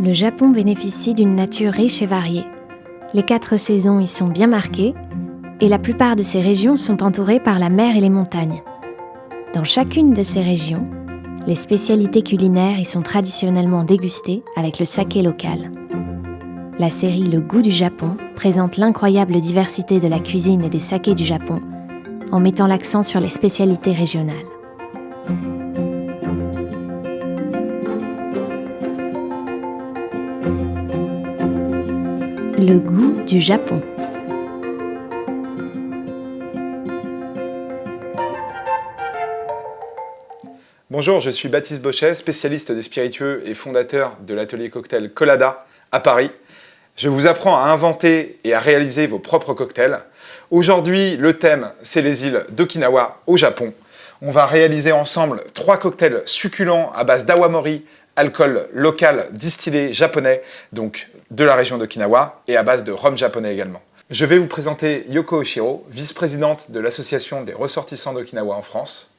Le Japon bénéficie d'une nature riche et variée. Les 4 saisons y sont bien marquées et la plupart de ces régions sont entourées par la mer et les montagnes. Dans chacune de ces régions, les spécialités culinaires y sont traditionnellement dégustées avec le saké local. La série Le goût du Japon présente l'incroyable diversité de la cuisine et des sakés du Japon en mettant l'accent sur les spécialités régionales. Le goût du Japon. Bonjour, je suis Baptiste Bochet, spécialiste des spiritueux et fondateur de l'atelier cocktail Colada à Paris. Je vous apprends à inventer et à réaliser vos propres cocktails. Aujourd'hui, le thème, c'est les îles d'Okinawa au Japon. On va réaliser ensemble 3 cocktails succulents à base d'awamori, alcool local distillé japonais, donc de la région d'Okinawa, et à base de rhum japonais également. Je vais vous présenter Yoko Oshiro, vice-présidente de l'association des ressortissants d'Okinawa en France.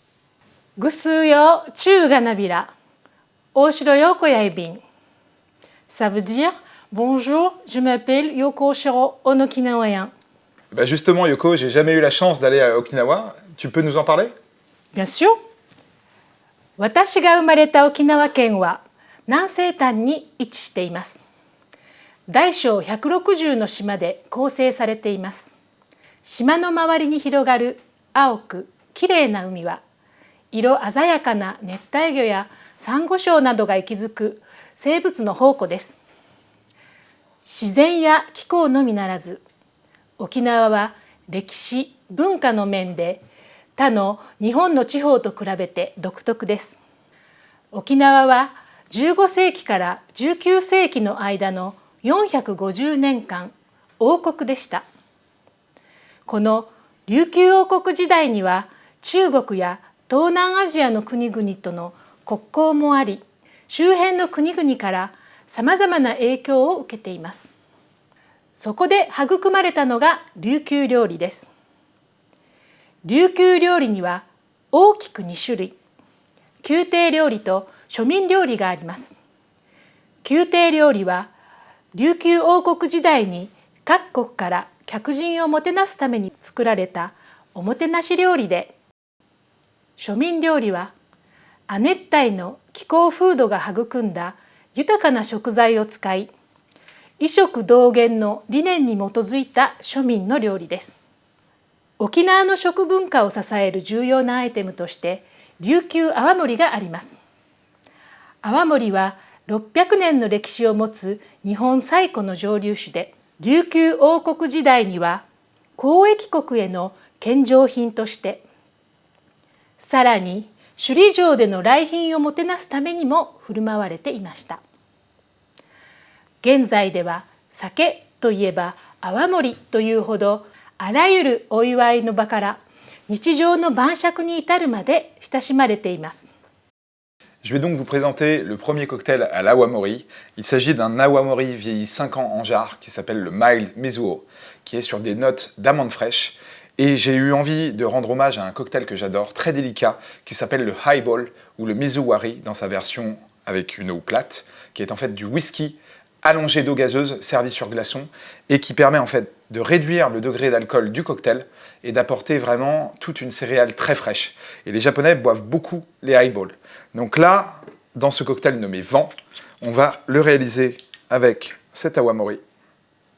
Gusuyo Chuganabira, Oshiro Yoko Yaibin. Ça veut dire bonjour, je m'appelle Yoko Oshiro, Okinawayen. Justement, Yoko, j'ai jamais eu la chance d'aller à Okinawa. Tu peux nous en parler? Bien sûr. Watashi ga umareta Okinawa ken wa nanseitan ni ichi shite imasu. 大小160の島で構成されています。島の周りに広がる青くきれいな海は、色鮮やかな熱帯魚やサンゴ礁などが息づく生物の宝庫です。自然や気候のみならず、沖縄は歴史・文化の面で他の日本の地方と比べて独特です。沖縄は15世紀から19世紀の間の450年間王国でした。この琉球王国時代には中国や東南アジアの国々との国交もあり、周辺の国々からさまざまな影響を受けています。そこで育まれたのが琉球料理です。琉球料理には大きく2種類、宮廷料理と庶民料理があります。宮廷料理は琉球王国時代に各国から客人をもてなすために作られたおもてなし料理で、庶民料理は亜熱帯の気候風土が育んだ豊かな食材を使い、医食同源の理念に基づいた庶民の料理です。沖縄の食文化を支える重要なアイテムとして琉球泡盛があります。泡盛は600年の歴史を持つ日本最古の蒸留酒で、琉球王国時代には交易国への献上品として、さらに首里城での来賓をもてなすためにも振る舞われていました。現在では酒といえば泡盛というほど、あらゆるお祝いの場から日常の晩酌に至るまで親しまれています。Je vais donc vous présenter le premier cocktail à l'awamori. Il s'agit d'un awamori vieilli 5 ans en jarre qui s'appelle le Mild Mizuho, qui est sur des notes d'amandes fraîches. Et j'ai eu envie de rendre hommage à un cocktail que j'adore, très délicat, qui s'appelle le Highball ou le Mizuwari dans sa version avec une eau plate, qui est en fait du whisky allongé d'eau gazeuse servi sur glaçon et qui permet en fait de réduire le degré d'alcool du cocktail et d'apporter vraiment toute une céréale très fraîche. Et les Japonais boivent beaucoup les highballs. Donc là, dans ce cocktail nommé Vent, on va le réaliser avec cet awamori.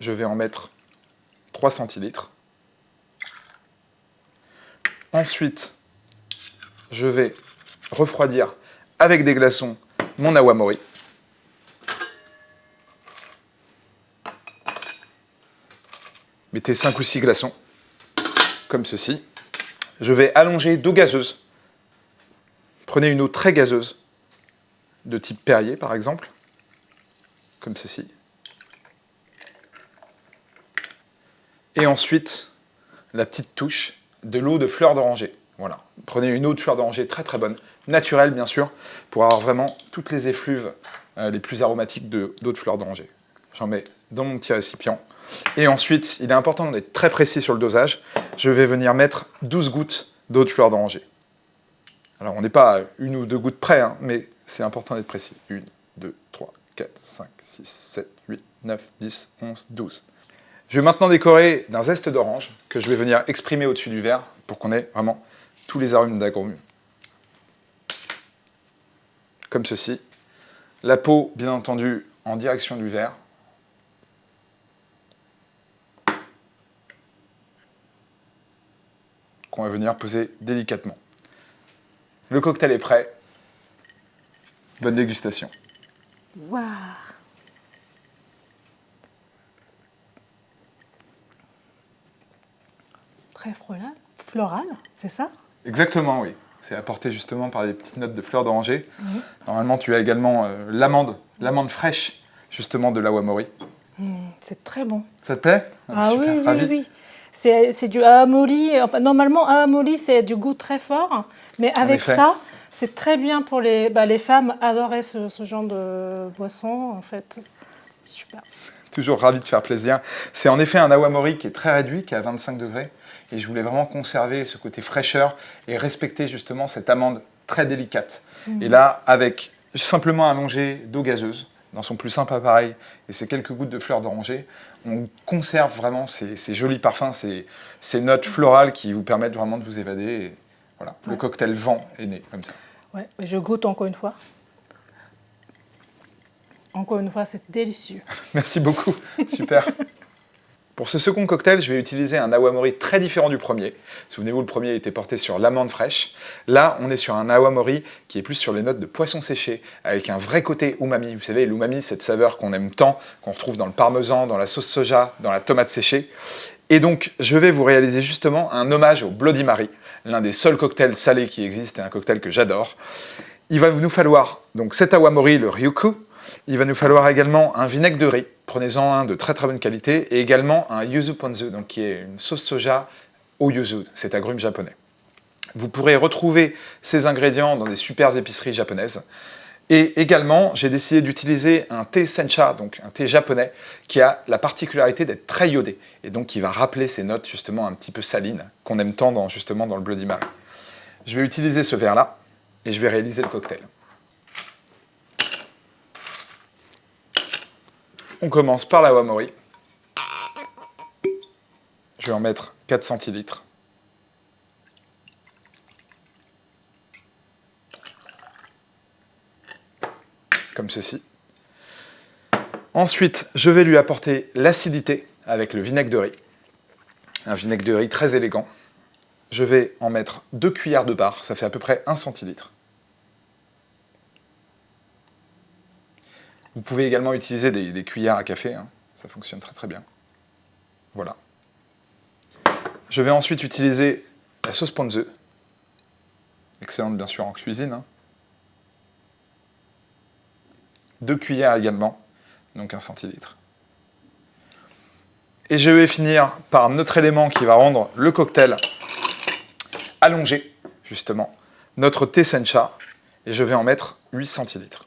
Je vais en mettre 3 centilitres. Ensuite, je vais refroidir avec des glaçons mon awamori. Mettez 5 ou 6 glaçons, comme ceci. Je vais allonger d'eau gazeuse. Prenez une eau très gazeuse, de type Perrier par exemple, comme ceci. Et ensuite, la petite touche de l'eau de fleur d'oranger. Voilà. Prenez une eau de fleur d'oranger très très bonne, naturelle bien sûr, pour avoir vraiment toutes les effluves les plus aromatiques d'eau de fleur d'oranger. J'en mets dans mon petit récipient. Et ensuite, il est important d'être très précis sur le dosage. Je vais venir mettre 12 gouttes d'eau de fleur d'oranger. Alors, on n'est pas à 1 ou 2 gouttes près, hein, mais c'est important d'être précis. 1, 2, 3, 4, 5, 6, 7, 8, 9, 10, 11, 12. Je vais maintenant décorer d'un zeste d'orange que je vais venir exprimer au-dessus du verre pour qu'on ait vraiment tous les arômes d'agrumes. Comme ceci. La peau, bien entendu, en direction du verre. Qu'on va venir poser délicatement. Le cocktail est prêt. Bonne dégustation. Waouh! Très floral, c'est ça? Exactement, oui. C'est apporté justement par les petites notes de fleurs d'oranger. Normalement, tu as également l'amande fraîche, justement, de l'awamori. C'est très bon. Ça te plaît? Super, oui, ravi. oui. C'est du awamori. Enfin, normalement, awamori, c'est du goût très fort. Mais avec ça, c'est très bien pour les femmes adoraient ce genre de boisson, en fait. Super. Toujours ravi de faire plaisir. C'est en effet un awamori qui est très réduit, qui est à 25 degrés. Et je voulais vraiment conserver ce côté fraîcheur et respecter justement cette amande très délicate. Et là, avec simplement un allongé d'eau gazeuse, dans son plus simple appareil, et ces quelques gouttes de fleurs d'oranger, on conserve vraiment ces jolis parfums, ces notes florales qui vous permettent vraiment de vous évader. Et voilà, le cocktail vent est né comme ça. Ouais, je goûte encore une fois. Encore une fois, c'est délicieux. Merci beaucoup, super. Pour ce second cocktail, je vais utiliser un awamori très différent du premier. Souvenez-vous, le premier était porté sur l'amande fraîche. Là, on est sur un awamori qui est plus sur les notes de poisson séché, avec un vrai côté umami. Vous savez, l'umami, cette saveur qu'on aime tant, qu'on retrouve dans le parmesan, dans la sauce soja, dans la tomate séchée. Et donc, je vais vous réaliser justement un hommage au Bloody Mary, l'un des seuls cocktails salés qui existent et un cocktail que j'adore. Il va nous falloir donc cet awamori, le ryuku. Il va nous falloir également un vinaigre de riz, prenez-en un de très très bonne qualité, et également un yuzu ponzu, donc qui est une sauce soja au yuzu, cet agrume japonais. Vous pourrez retrouver ces ingrédients dans des super épiceries japonaises. Et également, j'ai décidé d'utiliser un thé sencha, donc un thé japonais, qui a la particularité d'être très iodé, et donc qui va rappeler ces notes justement un petit peu salines, qu'on aime tant justement dans le Bloody Mary. Je vais utiliser ce verre-là, et je vais réaliser le cocktail. On commence par l'awamori. Je vais en mettre 4 centilitres. Comme ceci. Ensuite, je vais lui apporter l'acidité avec le vinaigre de riz. Un vinaigre de riz très élégant. Je vais en mettre 2 cuillères de bar, ça fait à peu près 1 centilitre. Vous pouvez également utiliser des cuillères à café, hein. Ça fonctionne très très bien. Voilà. Je vais ensuite utiliser la sauce ponzu, excellente bien sûr en cuisine. Hein. 2 cuillères également, donc 1 centilitre. Et je vais finir par notre élément qui va rendre le cocktail allongé, justement, notre thé sencha, et je vais en mettre 8 centilitres.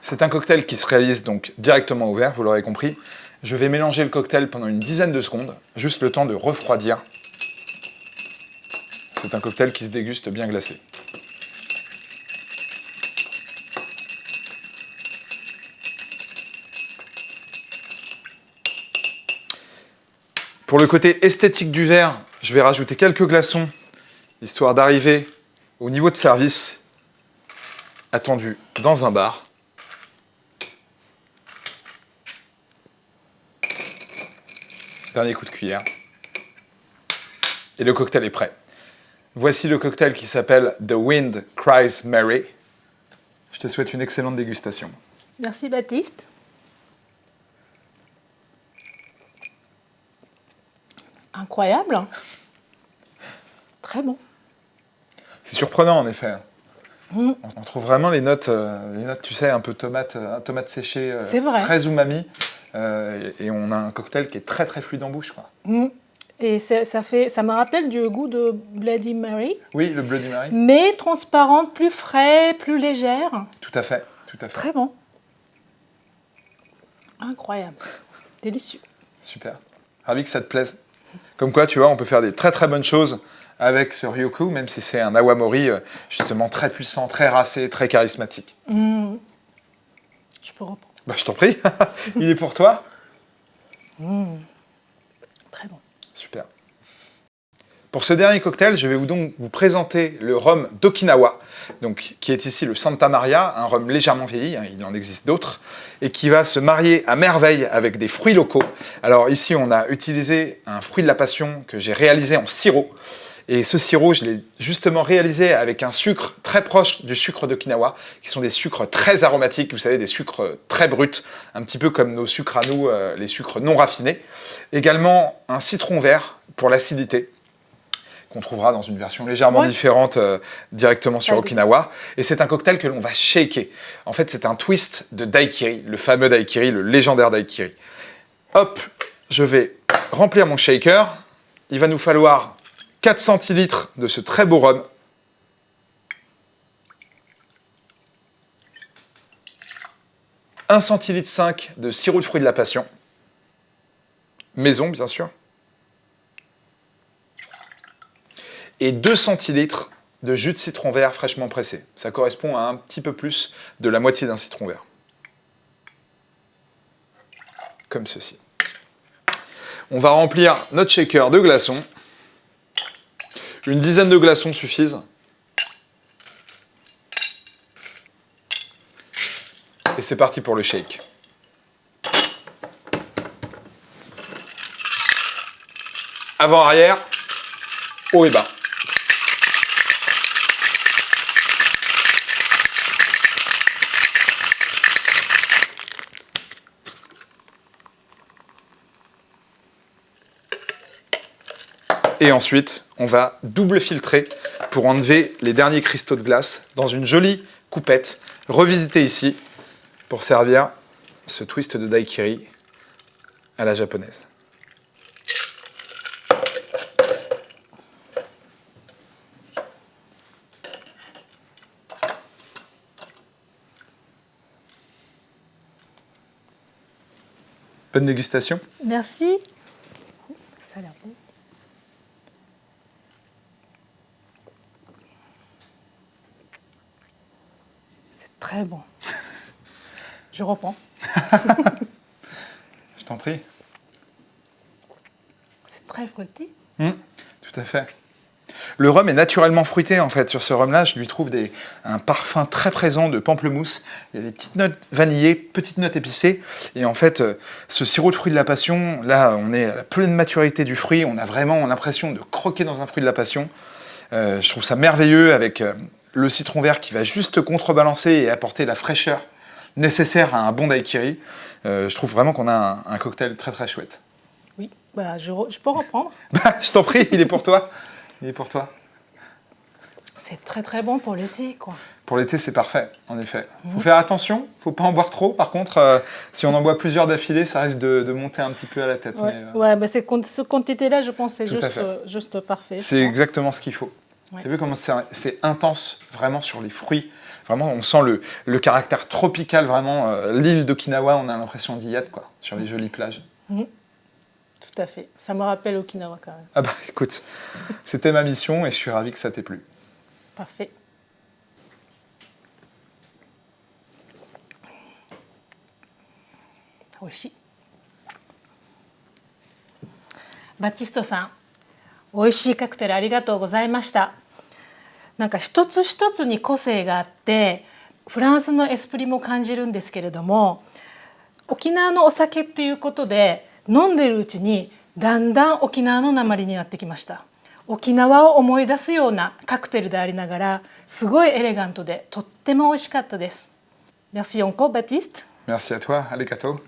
C'est un cocktail qui se réalise donc directement au verre, vous l'aurez compris. Je vais mélanger le cocktail pendant une dizaine de secondes, juste le temps de refroidir. C'est un cocktail qui se déguste bien glacé. Pour le côté esthétique du verre, je vais rajouter quelques glaçons, histoire d'arriver au niveau de service attendu dans un bar. Dernier coup de cuillère. Et le cocktail est prêt. Voici le cocktail qui s'appelle The Wind Cries Mary. Je te souhaite une excellente dégustation. Merci Baptiste. Incroyable. Très bon. C'est surprenant en effet. On trouve vraiment les notes, tu sais, un peu tomate séchée, très umami. Et on a un cocktail qui est très très fluide en bouche, quoi. Et ça me rappelle du goût de Bloody Mary. Oui, le Bloody Mary. Mais transparente, plus frais, plus légère. Tout à fait, tout à fait. Très bon. Incroyable. Délicieux. Super. Ravi que ça te plaise. Comme quoi, tu vois, on peut faire des très très bonnes choses avec ce Ryoku, même si c'est un Awamori justement très puissant, très racé, très charismatique. Je peux reprendre. Bah, je t'en prie, il est pour toi. Très bon. Super. Pour ce dernier cocktail, je vais donc vous présenter le rhum d'Okinawa, donc, qui est ici le Santa Maria, un rhum légèrement vieilli, hein, il en existe d'autres, et qui va se marier à merveille avec des fruits locaux. Alors ici, on a utilisé un fruit de la passion que j'ai réalisé en sirop, et ce sirop, je l'ai justement réalisé avec un sucre très proche du sucre d'Okinawa, qui sont des sucres très aromatiques, vous savez, des sucres très bruts, un petit peu comme nos sucres à nous, les sucres non raffinés. Également un citron vert pour l'acidité, qu'on trouvera dans une version légèrement différente directement sur Okinawa. Et c'est un cocktail que l'on va shaker. En fait, c'est un twist de daiquiri, le fameux daiquiri, le légendaire daiquiri. Hop, je vais remplir mon shaker. Il va nous falloir 4 centilitres de ce très beau rhum. Un centilitre 5 de sirop de fruits de la passion. Maison, bien sûr. Et 2 centilitres de jus de citron vert fraîchement pressé. Ça correspond à un petit peu plus de la moitié d'un citron vert. Comme ceci. On va remplir notre shaker de glaçons. Une dizaine de glaçons suffisent. Et c'est parti pour le shake. Avant-arrière, haut et bas. Et ensuite, on va double filtrer pour enlever les derniers cristaux de glace dans une jolie coupette, revisitée ici, pour servir ce twist de daiquiri à la japonaise. Bonne dégustation. Merci. Ça a l'air bon. C'est très bon. Je reprends. Je t'en prie. C'est très fruité. Tout à fait. Le rhum est naturellement fruité en fait. Sur ce rhum-là, je lui trouve un parfum très présent de pamplemousse. Il y a des petites notes vanillées, petites notes épicées. Et en fait, ce sirop de fruit de la passion, là, on est à la pleine maturité du fruit. On a vraiment l'impression de croquer dans un fruit de la passion. Je trouve ça merveilleux avec le citron vert qui va juste contrebalancer et apporter la fraîcheur nécessaire à un bon daiquiri. Je trouve vraiment qu'on a un cocktail très très chouette. Oui, bah, je peux reprendre. Je t'en prie, il est pour toi. Il est pour toi. C'est très très bon pour l'été, quoi. Pour l'été, c'est parfait, en effet. Il faut faire attention, il ne faut pas en boire trop. Par contre, si on en boit plusieurs d'affilée, ça risque de monter un petit peu à la tête. Ouais, mais, ouais, bah, cette quantité-là, je pense, c'est juste parfait. C'est exactement ce qu'il faut. Ouais. Tu as vu comment c'est intense, vraiment, sur les fruits. Vraiment, on sent le caractère tropical, vraiment. L'île d'Okinawa, on a l'impression d'y être, quoi, sur les jolies plages. Tout à fait. Ça me rappelle Okinawa, quand même. Ah bah, écoute, c'était ma mission et je suis ravi que ça t'ait plu. Parfait. Oishi. バティストさん、美味しいカクテルありがとうございました。なんか一つ一つに個性があって、フランスのエスプリも感じるんですけれども、沖縄のお酒っていうことで飲んでるうちにだんだん沖縄の訛りになってきました。沖縄を思い出すようなカクテルでありながら、すごいエレガントでとっても美味しかったです。Merci encore, Baptiste. Merci à toi, arigato.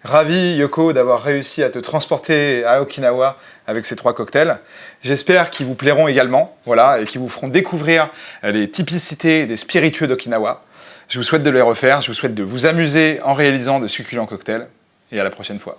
Ravi, Yoko, d'avoir réussi à te transporter à Okinawa avec ces 3 cocktails. J'espère qu'ils vous plairont également, voilà, et qu'ils vous feront découvrir les typicités des spiritueux d'Okinawa. Je vous souhaite de les refaire, je vous souhaite de vous amuser en réalisant de succulents cocktails, et à la prochaine fois.